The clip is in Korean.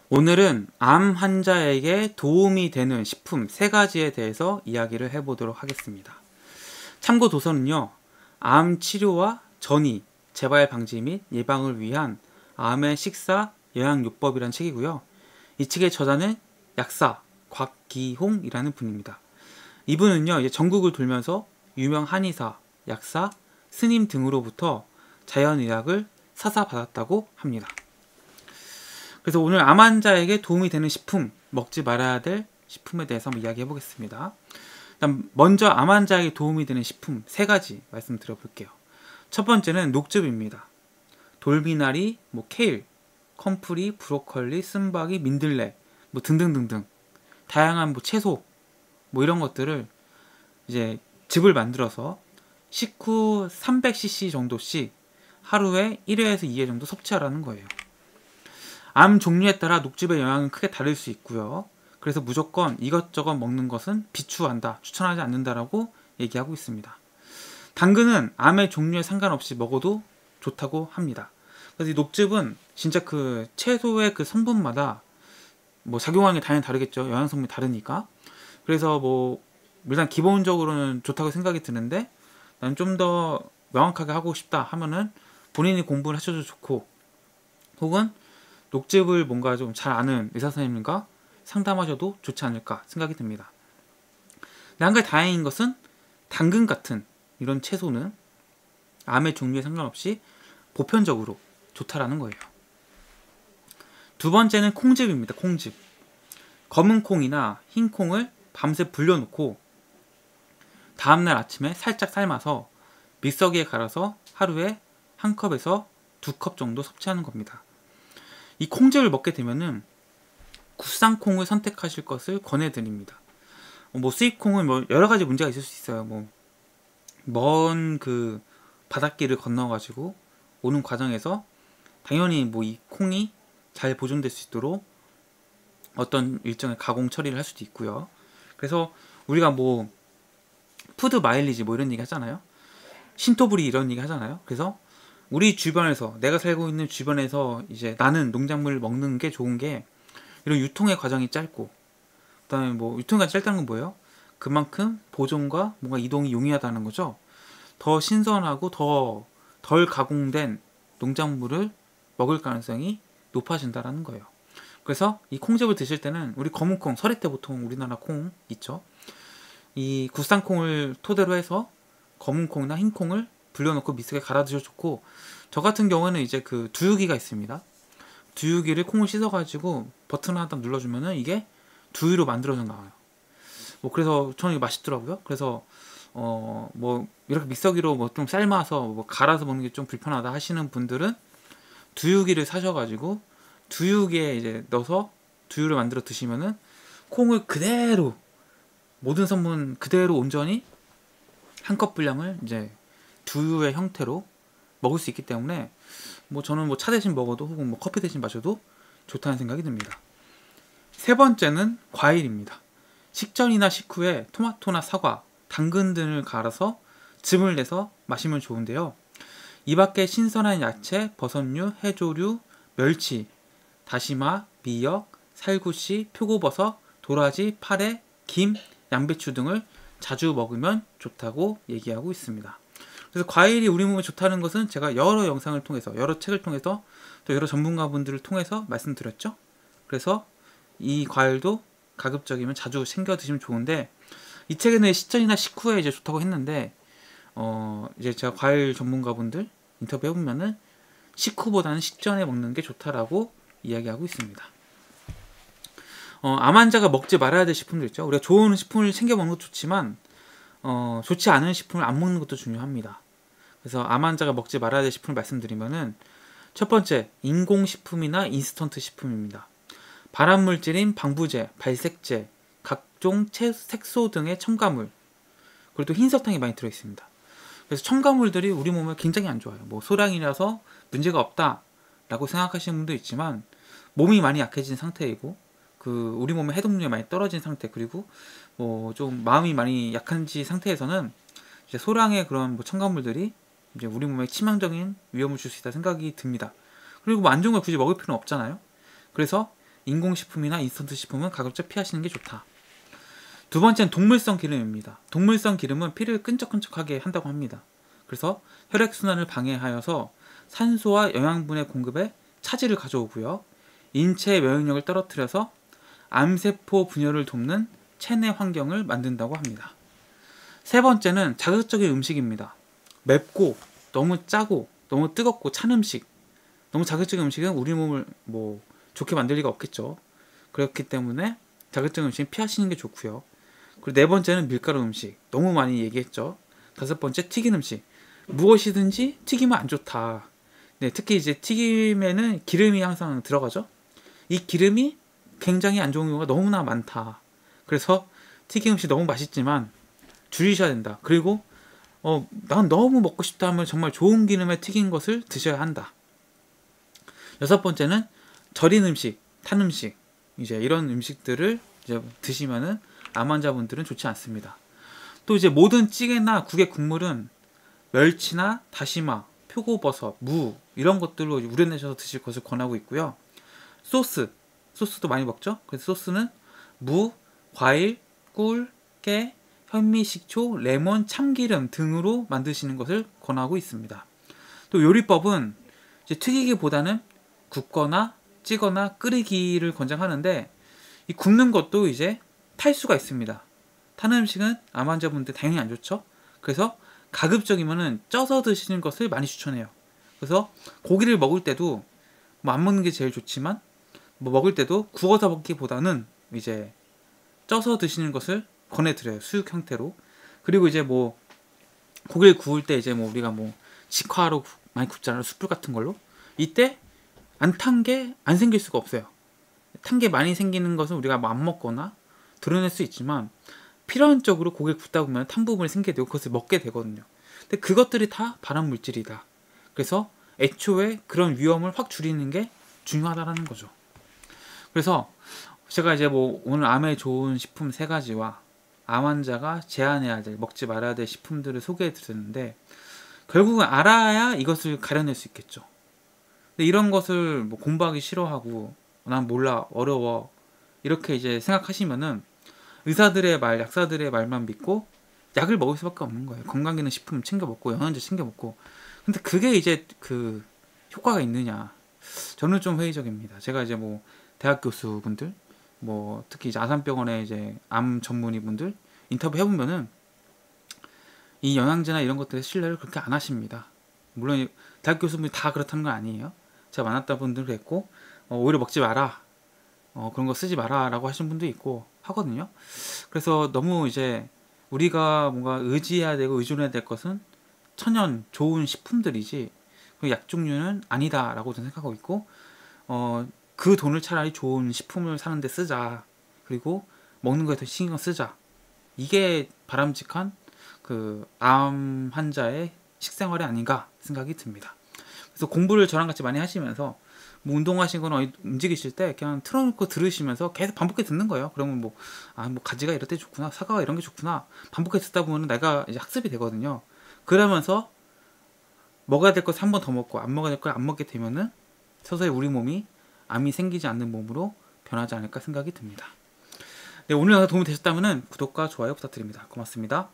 오늘은 암 환자에게 도움이 되는 식품 3가지에 대해서 이야기를 해보도록 하겠습니다. 참고 도서는요, 암 치료와 전이, 재발 방지 및 예방을 위한 암의 식사 영양요법이라는 책이고요. 이 책의 저자는 약사 곽기홍이라는 분입니다. 이분은요, 이제 전국을 돌면서 유명 한의사, 약사, 스님 등으로부터 자연의학을 사사받았다고 합니다. 그래서 오늘 암 환자에게 도움이 되는 식품, 먹지 말아야 될 식품에 대해서 한번 이야기해 보겠습니다. 일단 먼저 암 환자에게 도움이 되는 식품 3가지 말씀드려 볼게요. 첫 번째는 녹즙입니다. 돌미나리, 케일, 컴프리, 브로콜리, 쓴바귀, 민들레, 등등등등 다양한 채소 이런 것들을 이제 즙을 만들어서 식후 300cc 정도씩 하루에 1회에서 2회 정도 섭취하라는 거예요. 암 종류에 따라 녹즙의 영향은 크게 다를 수 있고요. 그래서 무조건 이것저것 먹는 것은 비추한다, 추천하지 않는다라고 얘기하고 있습니다. 당근은 암의 종류에 상관없이 먹어도 좋다고 합니다. 그래서 이 녹즙은 진짜 그 채소의 그 성분마다 작용하는 게 당연히 다르겠죠. 영양 성분이 다르니까. 그래서 일단 기본적으로는 좋다고 생각이 드는데 난 좀 더 명확하게 하고 싶다 하면은 본인이 공부를 하셔도 좋고, 혹은 녹즙을 뭔가 좀 잘 아는 의사 선생님과 상담하셔도 좋지 않을까 생각이 듭니다. 근데 한 가지 다행인 것은 당근 같은 이런 채소는 암의 종류에 상관없이 보편적으로 좋다라는 거예요. 두 번째는 콩즙입니다. 콩즙. 검은 콩이나 흰 콩을 밤새 불려놓고 다음날 아침에 살짝 삶아서 믹서기에 갈아서 하루에 1컵에서 2컵 정도 섭취하는 겁니다. 이 콩즙을 먹게 되면은 국산콩을 선택하실 것을 권해드립니다. 수입콩은 여러 가지 문제가 있을 수 있어요. 먼 그 바닷길을 건너가지고 오는 과정에서 당연히 이 콩이 잘 보존될 수 있도록 어떤 일정의 가공 처리를 할 수도 있고요. 그래서 우리가 푸드 마일리지 이런 얘기 하잖아요. 신토부리 이런 얘기 하잖아요. 그래서 우리 주변에서, 내가 살고 있는 주변에서 이제 나는 농작물을 먹는 게 좋은 게 이런 유통의 과정이 짧고, 그다음에 유통의 과정이 짧다는 건 뭐예요? 그만큼 보존과 뭔가 이동이 용이하다는 거죠. 더 신선하고 더 덜 가공된 농작물을 먹을 가능성이 높아진다는 거예요. 그래서 이 콩즙을 드실 때는 우리 검은콩, 설에 때 보통 우리나라 콩 있죠. 이 국산콩을 토대로 해서 검은콩이나 흰콩을 불려놓고 믹서기에 갈아 드셔도 좋고, 저 같은 경우에는 이제 그 두유기가 있습니다. 두유기를 콩을 씻어가지고 버튼 하나 딱 눌러주면은 이게 두유로 만들어져 나와요. 그래서 저는 이게 맛있더라고요. 그래서 이렇게 믹서기로 좀 삶아서 갈아서 먹는 게 좀 불편하다 하시는 분들은 두유기를 사셔가지고 두유기에 이제 넣어서 두유를 만들어 드시면은 콩을 그대로, 모든 성분 그대로 온전히 1컵 분량을 이제 두유의 형태로 먹을 수 있기 때문에 저는 차 대신 먹어도, 혹은 커피 대신 마셔도 좋다는 생각이 듭니다. 세 번째는 과일입니다. 식전이나 식후에 토마토나 사과, 당근 등을 갈아서 즙을 내서 마시면 좋은데요. 이 밖에 신선한 야채, 버섯류, 해조류, 멸치, 다시마, 미역, 살구씨, 표고버섯, 도라지, 파래, 김, 양배추 등을 자주 먹으면 좋다고 얘기하고 있습니다. 그래서 과일이 우리 몸에 좋다는 것은 제가 여러 영상을 통해서, 여러 책을 통해서, 또 여러 전문가분들을 통해서 말씀드렸죠. 그래서 이 과일도 가급적이면 자주 챙겨 드시면 좋은데, 이 책에는 식전이나 식후에 이제 좋다고 했는데, 이제 제가 과일 전문가분들 인터뷰 해보면은 식후보다는 식전에 먹는 게 좋다라고 이야기하고 있습니다. 암 환자가 먹지 말아야 될 식품들 있죠. 우리가 좋은 식품을 챙겨 먹는 것도 좋지만 좋지 않은 식품을 안 먹는 것도 중요합니다. 그래서 암 환자가 먹지 말아야 될 식품을 말씀드리면은, 첫 번째, 인공식품이나 인스턴트 식품입니다. 발암물질인 방부제, 발색제, 각종 색소 등의 첨가물, 그리고 또 흰설탕이 많이 들어있습니다. 그래서 첨가물들이 우리 몸에 굉장히 안 좋아요. 소량이라서 문제가 없다라고 생각하시는 분도 있지만, 몸이 많이 약해진 상태이고, 우리 몸의 해독률이 많이 떨어진 상태, 그리고 좀 마음이 많이 약한지 상태에서는 이제 소량의 그런 첨가물들이 이제 우리 몸에 치명적인 위험을 줄 수 있다 생각이 듭니다. 그리고 안 좋은 걸 굳이 먹을 필요는 없잖아요. 그래서 인공식품이나 인스턴트 식품은 가급적 피하시는 게 좋다. 두 번째는 동물성 기름입니다. 동물성 기름은 피를 끈적끈적하게 한다고 합니다. 그래서 혈액순환을 방해하여서 산소와 영양분의 공급에 차질을 가져오고요. 인체의 면역력을 떨어뜨려서 암세포 분열을 돕는 체내 환경을 만든다고 합니다. 세 번째는 자극적인 음식입니다. 맵고 너무 짜고 너무 뜨겁고 찬 음식, 너무 자극적인 음식은 우리 몸을 좋게 만들 리가 없겠죠. 그렇기 때문에 자극적인 음식은 피하시는 게 좋고요. 그리고 네 번째는 밀가루 음식, 너무 많이 얘기했죠. 다섯 번째 튀긴 음식, 무엇이든지 튀기면 안 좋다. 네, 특히 이제 튀김에는 기름이 항상 들어가죠. 이 기름이 굉장히 안 좋은 경우가 너무나 많다. 그래서 튀김 음식 너무 맛있지만 줄이셔야 된다. 그리고 난 너무 먹고 싶다 하면 정말 좋은 기름에 튀긴 것을 드셔야 한다. 여섯 번째는 절인 음식, 탄 음식, 이제 이런 음식들을 이제 드시면은 암 환자분들은 좋지 않습니다. 또 이제 모든 찌개나 국의 국물은 멸치나 다시마, 표고버섯, 무 이런 것들로 우려내셔서 드실 것을 권하고 있고요. 소스도 많이 먹죠. 그래서 소스는 무, 과일, 꿀, 깨, 현미, 식초, 레몬, 참기름 등으로 만드시는 것을 권하고 있습니다. 또 요리법은 이제 튀기기보다는 굽거나 찌거나 끓이기를 권장하는데, 이 굽는 것도 이제 탈수가 있습니다. 타는 음식은 암 환자분들 당연히 안 좋죠. 그래서 가급적이면은 쪄서 드시는 것을 많이 추천해요. 그래서 고기를 먹을 때도 안 먹는 게 제일 좋지만 먹을 때도 구워서 먹기보다는 이제 쪄서 드시는 것을 권해드려요. 수육 형태로. 그리고 이제 고기를 구울 때 이제 우리가 직화로 많이 굽잖아요. 숯불 같은 걸로. 이때 안 탄 게 안 생길 수가 없어요. 탄 게 많이 생기는 것은 우리가 안 먹거나 드러낼 수 있지만 필연적으로 고기를 굽다 보면 탄 부분이 생기게 되고 그것을 먹게 되거든요. 근데 그것들이 다 발암 물질이다. 그래서 애초에 그런 위험을 확 줄이는 게 중요하다라는 거죠. 그래서 제가 이제 오늘 암에 좋은 식품 3가지와 암 환자가 제한해야 될, 먹지 말아야 될 식품들을 소개해 드렸는데, 결국은 알아야 이것을 가려낼 수 있겠죠. 근데 이런 것을 공부하기 싫어하고 난 몰라, 어려워 이렇게 이제 생각하시면은 의사들의 말, 약사들의 말만 믿고 약을 먹을 수밖에 없는 거예요. 건강기능 식품 챙겨 먹고 영양제 챙겨 먹고. 근데 그게 이제 그 효과가 있느냐? 저는 좀 회의적입니다. 제가 이제 대학 교수분들, 특히 이제 아산병원의 이제 암 전문의분들 인터뷰 해보면은 이 영양제나 이런 것들의 신뢰를 그렇게 안 하십니다. 물론 대학 교수분이 다 그렇다는 건 아니에요. 제가 만났다 분들도 있고, 오히려 먹지 마라, 그런 거 쓰지 마라 라고 하시는 분도 있고 하거든요. 그래서 너무 이제 우리가 뭔가 의지해야 되고 의존해야 될 것은 천연 좋은 식품들이지 그 약 종류는 아니다 라고 저는 생각하고 있고, 그 돈을 차라리 좋은 식품을 사는데 쓰자. 그리고 먹는 거에 더 신경 쓰자. 이게 바람직한 그 암 환자의 식생활이 아닌가 생각이 듭니다. 그래서 공부를 저랑 같이 많이 하시면서 운동하시거나 움직이실 때 그냥 틀어놓고 들으시면서 계속 반복해 듣는 거예요. 그러면 가지가 이럴 때 좋구나, 사과가 이런 게 좋구나, 반복해 듣다 보면 내가 이제 학습이 되거든요. 그러면서 먹어야 될 것 한 번 더 먹고 안 먹어야 될 걸 안 먹게 되면은 서서히 우리 몸이 암이 생기지 않는 몸으로 변하지 않을까 생각이 듭니다. 네, 오늘 영상 도움이 되셨다면 구독과 좋아요 부탁드립니다. 고맙습니다.